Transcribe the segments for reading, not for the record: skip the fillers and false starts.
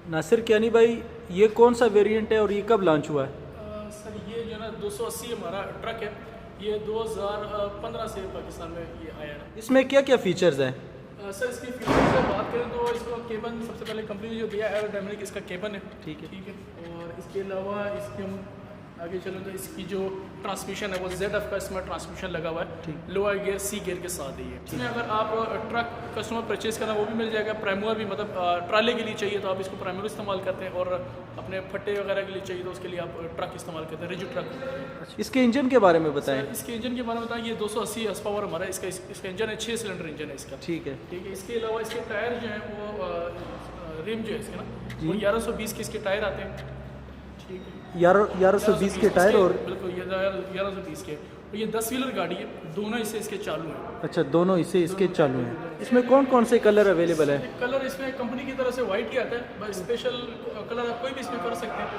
नासिर कियानी भाई, ये कौन सा वेरिएंट है और ये कब लॉन्च हुआ है? सर ये जो है ना 280 हमारा ट्रक है, ये 2015 से पाकिस्तान में ये आया है। इसमें क्या क्या फीचर्स हैं? सर इसकी फीचर्स की बात करें तो इसको केबन सबसे पहले कंपनी ने जो दिया है एरोडायनामिक इसका केबन है। ठीक है। और इसके अलावा इसके हम आगे चलें तो इसकी जो ट्रांसमिशन है वो ZF का इसमें ट्रांसमिशन लगा हुआ है, लोअर गियर C गियर के साथ ही है। इसमें अगर आप ट्रक कस्टमर परचेज करना वो भी मिल जाएगा। प्राइमर भी मतलब ट्राले के लिए चाहिए तो आप इसको प्राइमर इस्तेमाल करते हैं, और अपने फट्टे वगैरह के लिए चाहिए तो उसके लिए आप ट्रक इस्तेमाल करते हैं, रिजिड ट्रक। इसके इंजन के बारे में बताएं। इसके इंजन के बारे में बताएं, ये 280 हॉर्स पावर हमारा इसका इंजन है, 6 सिलेंडर इंजन है इसका। ठीक है। इसके अलावा इसके टायर जो है वो रिम जो है इसके ना वो 1120 के इसके टायर आते हैं। ठीक है, 1120 के टायर। और बिल्कुल ये 1120 के, और ये 10 व्हीलर गाड़ी है, दोनों इससे इसके चालू हैं। अच्छा, दोनों इससे इसके चालू हैं। इसमें कौन कौन से कलर अवेलेबल है? कलर इसमें कंपनी की तरफ से वाइट ही आता है, बस स्पेशल कलर आप कोई भी इसमें कर सकते हैं,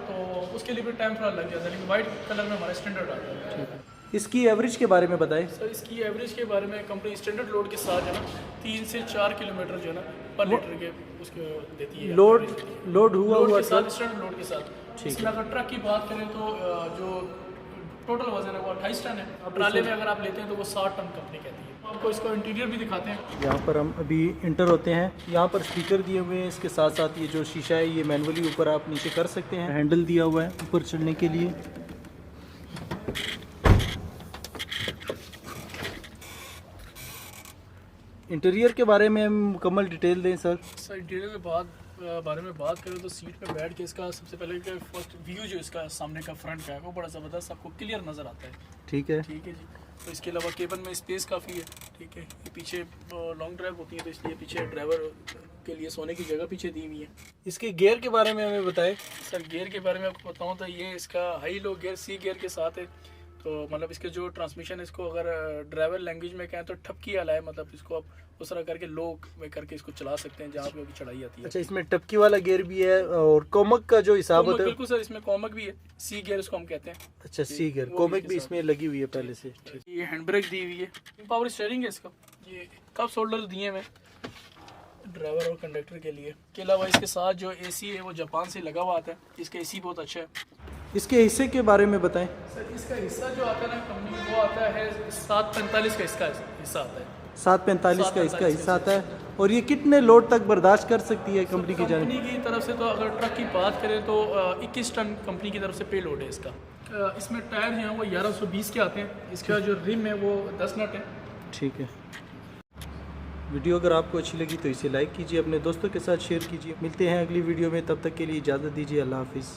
तो उसके लिए भी टाइम थोड़ा लग जाता है, लेकिन वाइट कलर में हमारा स्टैंडर्ड आता है। ठीक है। इसकी एवरेज के बारे में बताएं। सर इसकी एवरेज के बारे में कंपनी स्टैंडर्ड लोड के साथ जो है ना 3 से 4 किलोमीटर जो है ना पर लीटर के उसको देती है। लोड हुआ स्टैंडर्ड लोड के साथ। इसमें अगर ट्रक की बात करें तो जो टोटल वजन है वो 28 टन है। ट्राले में अगर आप लेते हैं तो वो 60 टन कंपनी कहती है। आपको इसको इंटीरियर भी दिखाते हैं। यहाँ पर हम अभी इंटर होते हैं। यहाँ पर स्पीकर दिए हुए हैं, इसके साथ साथ ये जो शीशा है ये मैनुअली ऊपर आप नीचे कर सकते हैं। हैंडल दिया हुआ है ऊपर चढ़ने के लिए। इंटीरियर के बारे में मुकम्मल डिटेल दें सर। इंटीरियर के बारे में बात करें तो सीट पे बैठ के इसका सबसे पहले फर्स्ट व्यू जो इसका सामने का फ्रंट का है वो बड़ा ज़बरदस्त आपको क्लियर नज़र आता है। ठीक है जी। तो इसके अलावा केबन में स्पेस काफ़ी है। ठीक है, ये पीछे लॉन्ग ड्राइव होती है तो इसलिए पीछे ड्राइवर के लिए सोने की जगह पीछे दी हुई है। इसके गियर के बारे में हमें बताएं। सर गियर के बारे में आपको बताऊँ तो ये इसका high low gear C gear के साथ है। तो मतलब इसके जो ट्रांसमिशन है इसको अगर ड्राइवर लैंग्वेज में कहें तो ठपकी वाला है, मतलब इसको आप उस तरह करके लो में करके इसको चला सकते हैं जहाँ पे भी चढ़ाई आती है। अच्छा, इसमें टपकी वाला गियर भी है और कोमक का जो हिसाब होता है। बिल्कुल सर, इसमें कोमक भी है, C गियर इसको हम कहते हैं। अच्छा, C गियर कोमक भी इसमें लगी हुई है पहले से। ये हैंड ब्रेक दी हुई है, पावर स्टीयरिंग है इसका। ये कप होल्डर दिए हुए ड्राइवर और कंडक्टर के लिए। के अलावा इसके साथ जो AC है वो जापान से लगा हुआ आता है। इसका AC बहुत अच्छा है। इसके हिस्से के बारे में बताएं। सर इसका हिस्सा जो आता है ना कंपनी वो आता है 745 का इसका हिस्सा आता है। 745 का इसका हिस्सा आता है। और ये कितने लोड तक बर्दाश्त कर सकती है कंपनी की जानिब? कंपनी की तरफ से तो अगर ट्रक की बात करें तो 21 टन कंपनी की तरफ से पे लोड है इसका। इसमें टायर जो हैं वो 1120 के आते हैं। इसका जो रिम है वो 10 नट है। ठीक है। वीडियो अगर आपको अच्छी लगी तो इसे लाइक कीजिए, अपने दोस्तों के साथ शेयर कीजिए। मिलते हैं अगली वीडियो में, तब तक के लिए इजाज़त दीजिए। अल्लाह हाफिज़।